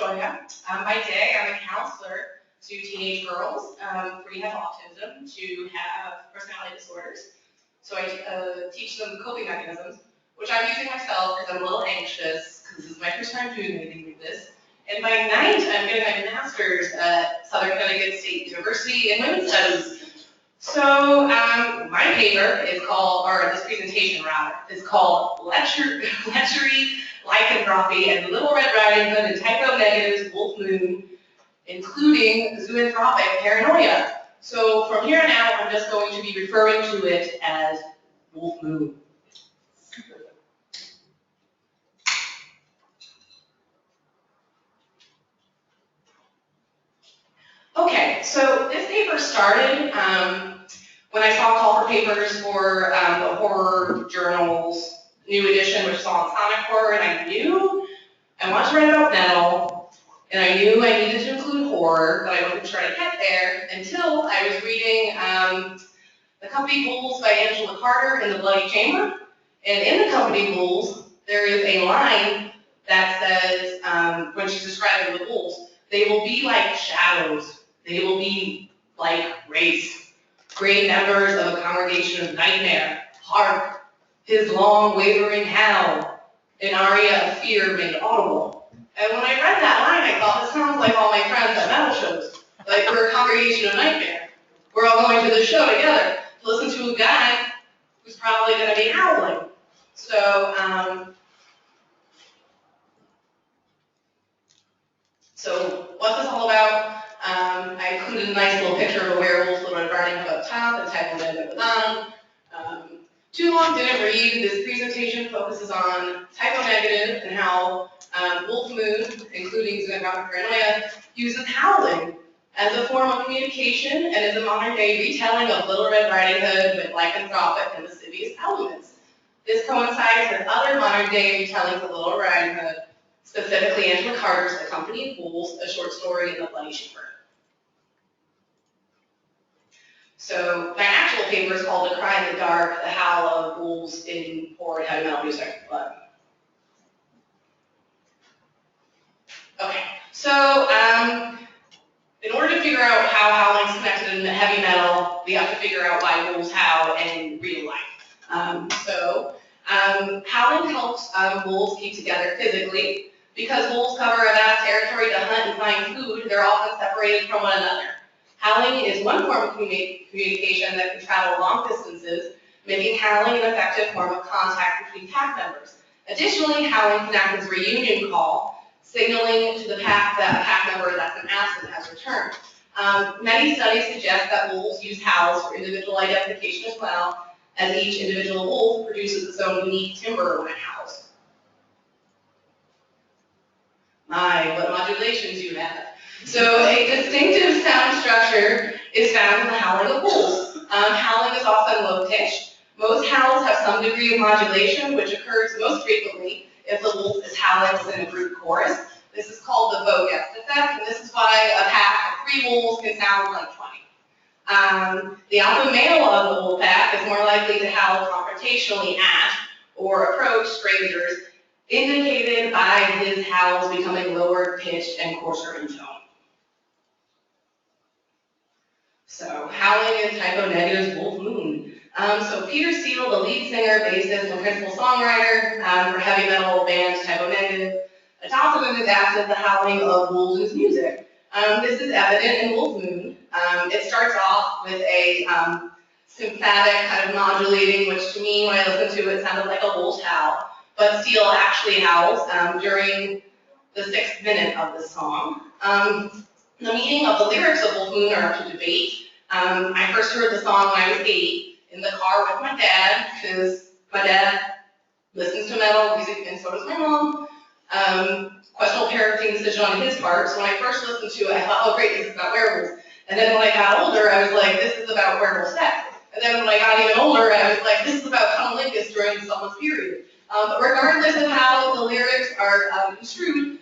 DiGioia. By day, I'm a counselor to teenage girls who have autism, to have personality disorders. So I teach them coping mechanisms, which I'm using myself because I'm a little anxious, because this is my first time doing anything like this. And by night, I'm getting my master's at Southern Connecticut State University in Women's Studies. So my paper is called, or this presentation rather, is called Lechery, Lycanthropy, and Little Red Riding Hood and Typo Negatives Wolf Moon, including zoanthropic paranoia. So from here on out, I'm just going to be referring to it as Wolf Moon. Okay, so this paper started when I saw a call for papers for the horror journal's new edition, which saw on Sonic Horror, and I knew I wanted to write about metal, and I knew I needed to include horror, but I wasn't sure to get there until I was reading The Company Bulls by Angela Carter in the Bloody Chamber. And in The Company Bulls, there is a line that says, when she's describing the bulls, they will be like shadows. They will be like wraiths, great members of a congregation of nightmare. Hark, his long wavering howl, an aria of fear made audible. And when I read that line, I thought, this sounds like all my friends at metal shows. Like we're a congregation of nightmare. We're all going to the show together to listen to a guy who's probably going to be howling. So, what's this all about? I included a nice little picture of a werewolf, Little Red Riding Hood up top, and Typo Negative at the bottom. Too long didn't read. This presentation focuses on Typo Negative and how Wolf Moon, including zoanthropic paranoia, uses howling as a form of communication and is a modern-day retelling of Little Red Riding Hood with lycanthropic and lascivious elements. This coincides with other modern-day retellings of Little Red Riding Hood, specifically Angela Carter's The Company of Bulls, a short story in the Bloody Chamber. So my actual paper is called A Cry in the Dark, the Howl of Bulls in Horror and Heavy Metal Music. Okay, so in order to figure out how howling is connected in heavy metal, we have to figure out why wolves howl in real life. Howling helps wolves keep together physically. Because wolves cover a vast territory to hunt and find food, they're often separated from one another. Howling is one form of communication that can travel long distances, making howling an effective form of contact between pack members. Additionally, howling can act as a reunion call, signaling to the pack that a pack member that's been absent has returned. Many studies suggest that wolves use howls for individual identification as well, as each individual wolf produces its own unique timbre when it howls. My, what modulations you have. So a distinctive sound structure is found in the howling of wolves. Howling is often low-pitched. Most howls have some degree of modulation, which occurs most frequently if the wolf is howling within a group chorus. This is called the Vogest effect, and this is why a pack of 3 wolves can sound like 20. The alpha male of the wolf pack is more likely to howl confrontationally at or approach strangers, indicated by his howls becoming lower pitched and coarser in tone. So, howling is Typo Negative's Wolf Moon. So Peter Steele, the lead singer, bassist, and principal songwriter for heavy metal band Typo Negative, adopted and adapted the howling of wolves in his music. This is evident in Wolf Moon. It starts off with a sympathetic kind of modulating, which to me, when I listened to it, sounded like a wolf's howl. But Steele actually howls during the 6th minute of the song. The meaning of the lyrics of Wolf Moon are up to debate. I first heard the song when I was 8 in the car with my dad, because my dad listens to metal music and so does my mom. Questionable parenting decision on his part. So when I first listened to it, I thought, oh great, this is about werewolves. And then when I got older, I was like, this is about werewolf sex. And then when I got even older, I was like, this is about cunnilingus during someone's period. But regardless of how the lyrics are construed,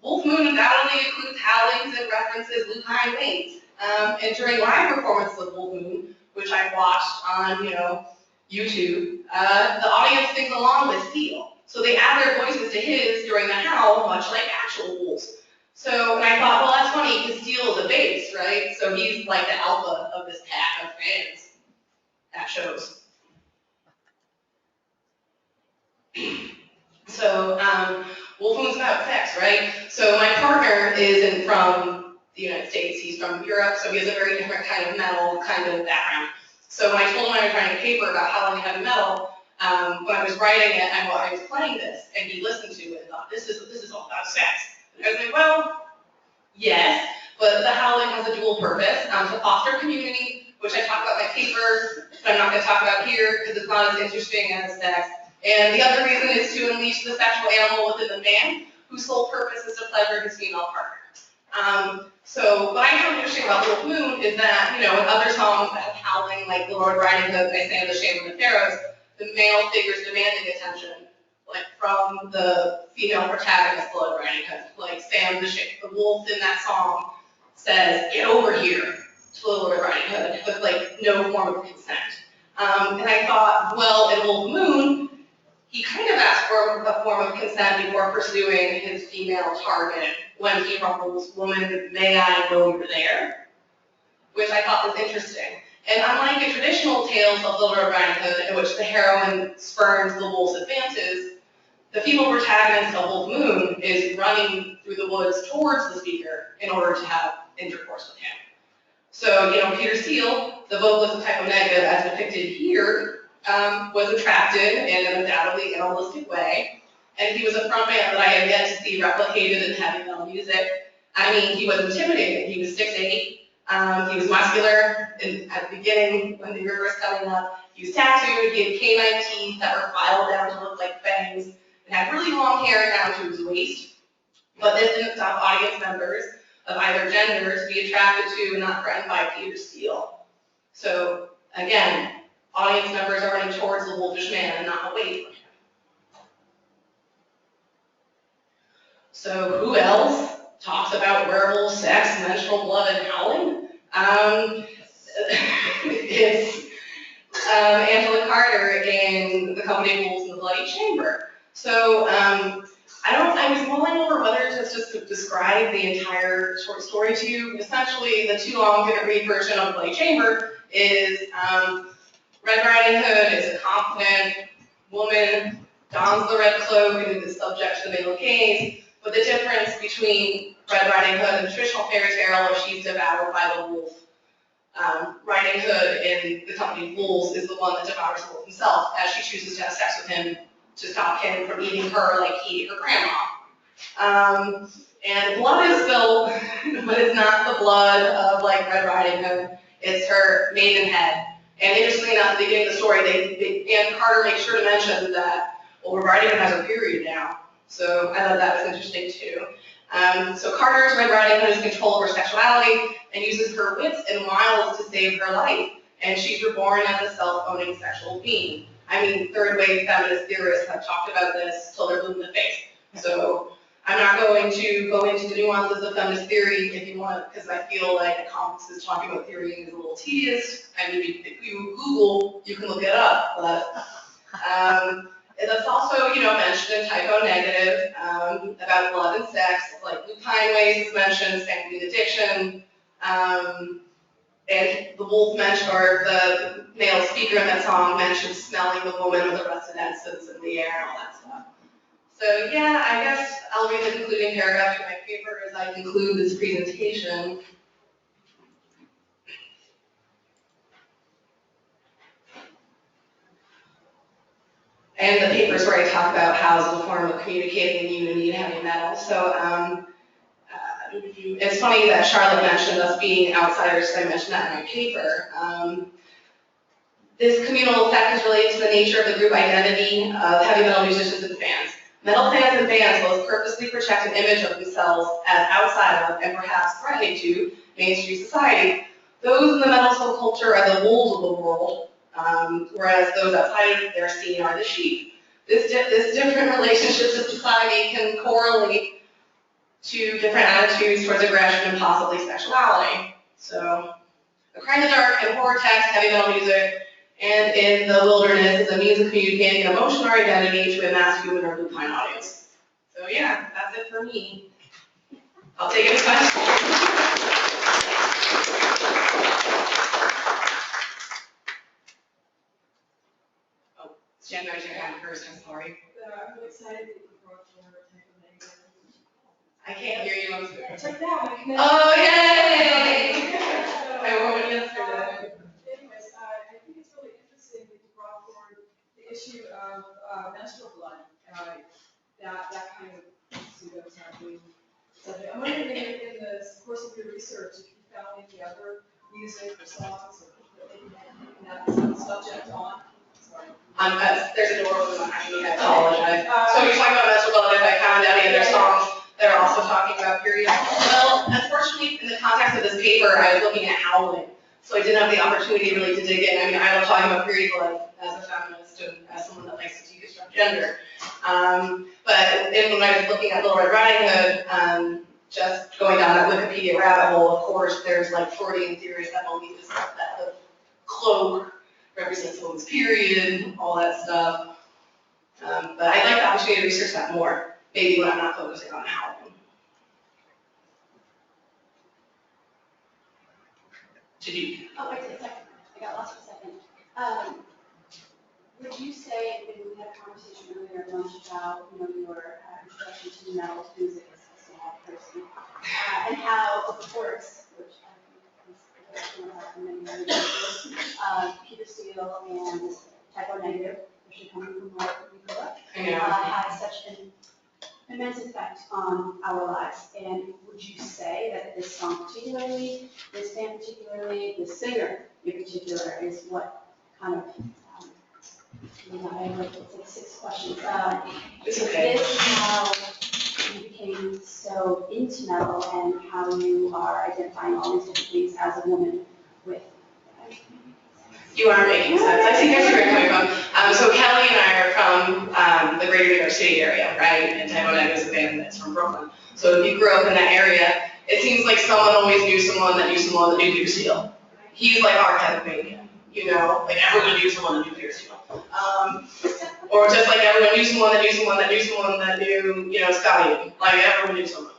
Wolf Moon undoubtedly includes howlings and references lupine veins. And during live performances of Wolf Moon, which I've watched on, YouTube, the audience sings along with Steele. So they add their voices to his during the howl, much like actual wolves. So, and I thought, well, that's funny, because Steele is a bass, right? So he's like the alpha of this pack of fans at shows. So, Wolf Moon's about sex, right? So my partner isn't from the United States, he's from Europe, so he has a very different kind of metal kind of background. So when I told him I was writing a paper about howling heavy metal, when I was writing it, I was playing this, and he listened to it and thought, this is all about sex. And I was like, well, yes, but the howling has a dual purpose, to foster community, which I talk about in my paper, but I'm not going to talk about here because it's not as interesting as sex. And the other reason is to unleash the sexual animal within the man, whose sole purpose is to pleasure his female partner. So what I found interesting about Wolf Moon is that, in other songs that have howling, like the Lord Riding Hood, I Stand Ashamed of the Pharaohs, the male figure's demanding attention, like from the female protagonist, the Lord Riding Hood, like Sam the wolf in that song says, get over here to the Lord Riding Hood, with like no form of consent. And I thought, well, in Wolf Moon, he kind of asked for a form of consent before pursuing his female target when he ruffles, woman, may I know you're there? Which I thought was interesting. And unlike the traditional tales of the Lord Riding Hood, in which the heroine spurns the wolf's advances, the female protagonist of Wolf Moon is running through the woods towards the speaker in order to have intercourse with him. So, Peter Steele, the vocalist of Type O Negative, as depicted here, was attracted in an undoubtedly animalistic way, and he was a frontman that I had yet to see replicated in heavy metal music. I mean, he was intimidating. He was 6'8". He was muscular at the beginning when the river was coming up. He was tattooed. He had canine teeth that were filed down to look like fangs, and had really long hair down to his waist. But this didn't stop audience members of either gender to be attracted to and not threatened by Peter Steele. So again, audience members are running towards the wolfish man and not away from him. So who else talks about werewolves, sex, menstrual blood, and howling? It's Angela Carter in The Company of Wolves in the Bloody Chamber. So I was mulling over whether just to describe the entire short story to you. Essentially, the too long didn't read version of the Bloody Chamber is Red Riding Hood is a confident woman, dons the red cloak, and is subject to the male gaze. But the difference between Red Riding Hood and the traditional fairy tale, where she's devoured by the wolf, Riding Hood in The Company of Wolves is the one that devours the wolf himself, as she chooses to have sex with him to stop him from eating her like he ate her grandma. And blood is spilled, but it's not the blood of like Red Riding Hood. It's her maiden head. And interestingly enough, at the beginning of the story, Ann Carter makes sure to mention that, well, Red Riding Hood has her period now. So I thought that was interesting too. So Carter's Red Riding Hood has control over sexuality and uses her wits and wiles to save her life. And she's reborn as a self-owning sexual being. I mean, third-wave feminist theorists have talked about this till they're blue in the face. So I'm not going to go into the nuances of feminist theory if you want, because I feel like a conference is talking about theory is a little tedious. I mean, if you Google, you can look it up. But that's also, mentioned in Type O Negative about blood and sex, like lupine waste is mentioned, sanguine addiction, and the wolf mentioned, or the male speaker in that song mentioned smelling the woman with the rusted essence in the air and all that stuff. So yeah, I guess I'll read the concluding paragraph to my paper as I conclude this presentation. And the papers where I talk about how it's a form of communicating in unity and heavy metal. So it's funny that Charlotte mentioned us being outsiders, because I mentioned that in my paper. This communal effect is related to the nature of the group identity of heavy metal musicians and fans. Metal fans and bands both purposely project an image of themselves as outside of, and perhaps threatening to, mainstream society. Those in the metal subculture are the wolves of the world, whereas those outside of their scene are the sheep. This different relationship to society can correlate to different attitudes towards aggression and possibly sexuality. So, A Cry in the Dark and horror text, heavy metal music, and In the Wilderness is a means of communicating an emotion or identity to a masculine or lupine audience. So yeah, that's it for me. I'll take any questions. Oh, Jen raised your hand first, I'm sorry. I'm really excited that you brought forward type of negative. I can't hear you. Check that out. Oh, yay! I wrote yesterday. Anyways, I think it's really interesting that you brought forward the issue of menstrual blood, that kind of pseudo-taboo subject. I'm wondering if in the course of your research, if you found any other music or songs or that maybe had taken that subject on. Sorry. There's a door open behind me, I apologize. So you're talking about menstrual blood, if I found any other songs that are also talking about periods? Well, unfortunately, in the context of this paper, I was looking at howling. So I didn't have the opportunity really to dig in. I mean, I love talking about period blood as a feminist and as someone that likes to deconstruct gender. But when I was looking at Little Red Riding Hood, just going down that Wikipedia rabbit hole, of course, there's like Freudian theories that believe that the cloak represents a woman's period, all that stuff. But I'd like the opportunity to research that more, maybe when I'm not focusing on howling. Did you? Oh, wait a second. I got lost for a second. Would you say, when we had a conversation earlier at lunch about, your introduction to metal music as a small person, and how of course, which I think is many years, Peter Steele and Typo Negative, which are coming from where we grew up, had such an immense effect on our lives. And would you say that this song particularly, this band particularly, this singer in particular is what kind of, I have like 6 questions. It's is okay. this how you became so into metal and how you are identifying all these different things as a woman with? You are making sense. I see where you're coming from. So Kelly and I are from the greater New York City area, right? And Typo Negative is a band that's from Brooklyn. So if you grew up in that area, it seems like someone always knew someone that knew someone that knew Peter Steele. He's like our kind of mania, like everyone knew someone that knew Peter Steele. Or just like everyone knew someone that knew someone that knew someone that knew, Scotty. Like everyone knew someone.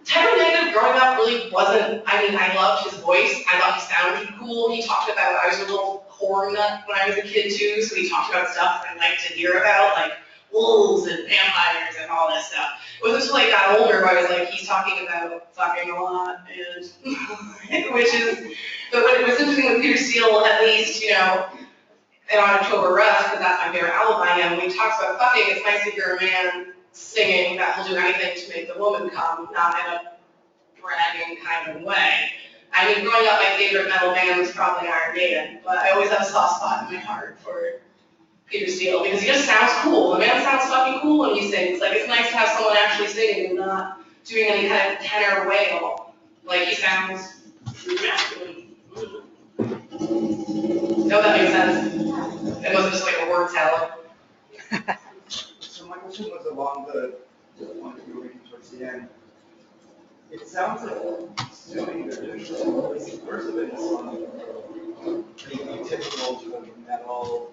Typo Negative growing up really wasn't, I loved his voice. I thought he sounded cool. He talked about, I was a little horror nut when I was a kid too, so he talked about stuff I liked to hear about, like wolves and vampires and all this stuff. It wasn't until I got older where I was like, he's talking about fucking a lot, and, but what was interesting with Peter Steele, at least, in On October Rust, because that's my favorite album by him, when he talks about fucking, it's nice to hear a man singing that will do anything to make the woman come, not in a bragging kind of way. Growing up, my favorite metal band was probably Iron Maiden, but I always have a soft spot in my heart for Peter Steele because he just sounds cool. The man sounds fucking cool when he sings. Like, it's nice to have someone actually singing and not doing any kind of tenor wail. Like, he sounds masculine. No, that makes sense. It wasn't just like a word salad. So my question was along the point that you were making towards the end. It sounds like assuming they're doing something subversive in this song, maybe typical to a metal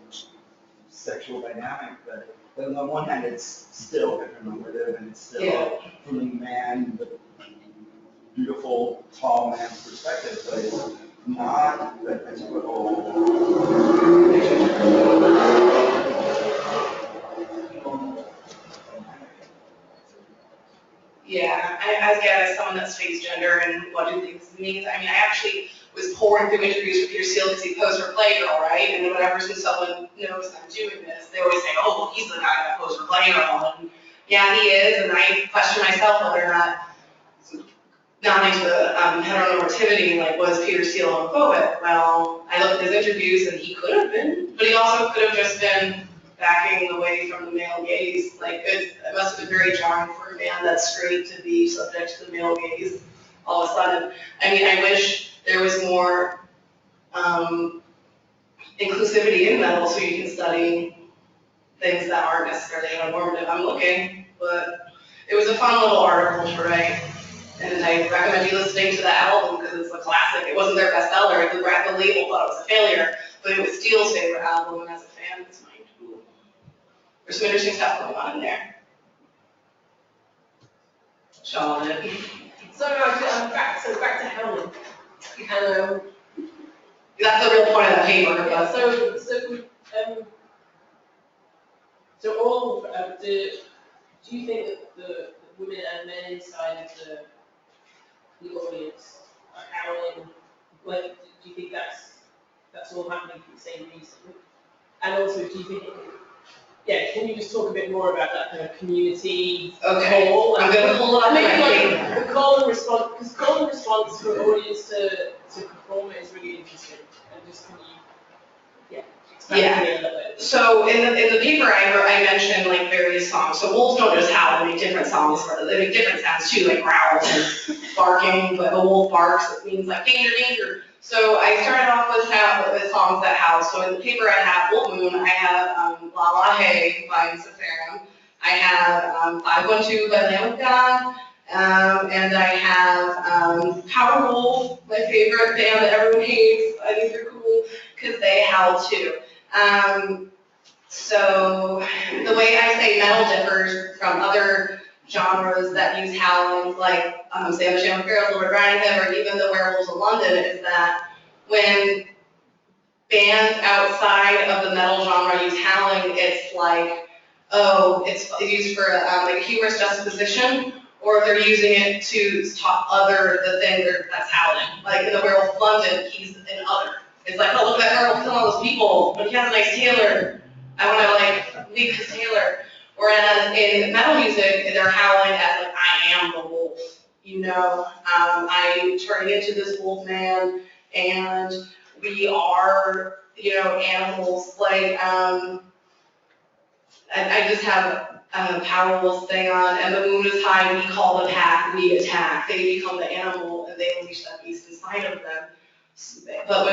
sexual dynamic, but on the one hand, it's still heteronormative and it's still from a man, the beautiful, tall man's perspective, but it's not a typical. Yeah, as someone that studies gender and what do things mean, I actually was pouring through interviews with Peter Steele because he posed for Playgirl, right? And whenever someone knows I'm doing this, they always say, oh, well, he's the guy that posed for Playgirl. And yeah, he is, and I question myself whether or not into the heteronormativity, like, was Peter Steele homophobic? Well, I looked at his interviews and he could have been, but he also could have just been backing away from the male gaze. Like, it must have been very jarring for a man that's straight to be subject to the male gaze all of a sudden. I wish there was more inclusivity in metal so you can study things that aren't necessarily heteronormative. I'm looking, but it was a fun little article to write. And I recommend you listening to the album because it's a classic. It wasn't their bestseller. The label thought it was a failure, but it was Steele's favorite album, and as a fan, it's mine too. There's some interesting stuff going on in there. Charlotte. So back to howling. That's the real point of that paper, Yeah, but. so all, do you think that the women and men inside of the audience are howling? Like, do you think that's all happening for the same reason? And also, do you think can you just talk a bit more about that kind of community call? I'm gonna pull it up. Maybe like the call and response, because call and response for audience to perform it is really interesting. And just can you, expand on it a little bit? So in the paper I mentioned like various songs. So wolves don't just howl, they make different songs, they make different sounds too, like growls and barking, but a wolf barks, it means like danger, danger. So I started off with songs that howl. So in the paper I have Wolf Moon, I have La La Hey by Safaram, I have 512 by Lamb of God, and I have Power Wolf, my favorite band that everyone hates. I think they're cool because they howl too. So the way I say metal differs from other genres that use howling, like Sam the Sham Pharaohs, Lord Riding Hood, or even the Werewolves of London, is that when bands outside of the metal genre use howling, it's like, oh, it's used for like a humorous juxtaposition, or they're using it to talk other the thing that's howling. Like in the Werewolf of London, he's an other. It's like, oh, look at that werewolf killing all those people, but he has a nice tailor. I want to like leave his tailor. Whereas in metal music, they're howling as like, I am the wolf. I'm turning into this wolf man, and we are, animals. Like, I just have a powerless thing on, and the moon is high, we call the pack, we attack. They become the animal, and they unleash that beast inside of them. But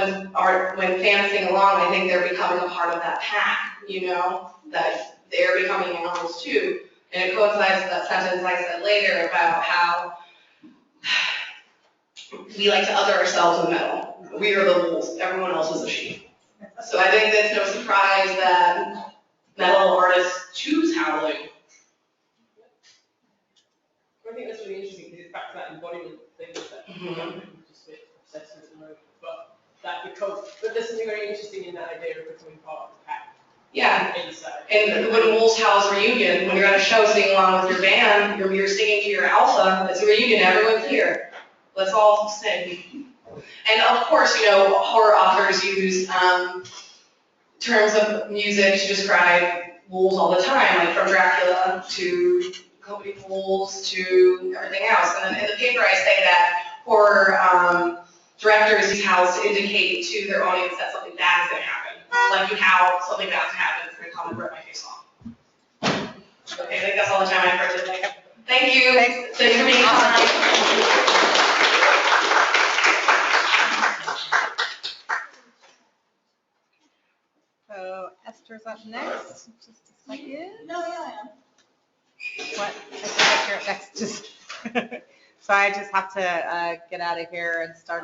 when fans sing along, I think they're becoming a part of that pack, that they're becoming animals too. And it coincides with that sentence I said later about how we like to other ourselves in metal. We are the wolves, everyone else is a sheep. So I think that's no surprise that metal artists choose howling. I think that's really interesting because it's back to that embodiment thing that just a bit obsessed with at the moment. But there's something very interesting in that idea of becoming part of the pack. Yeah. Inside. And when Wolves Howl's reunion, when you're at a show singing along with your band, you're singing to your alpha, it's a reunion, everyone's here. Let's all sing. And of course, horror authors use terms of music to describe wolves all the time, like from Dracula to Company Wolves to everything else. And then in the paper I say that horror directors use howls to indicate to their audience that something bad is going to happen. Like you howl, something bad is happening, it's going to come and rip my face off. Okay, I think that's all the time I have for today. Thank you. Thanks for being kind. So Esther's up next, just a second. No, yeah, I am. What? I think you're up next. So I just have to get out of here and start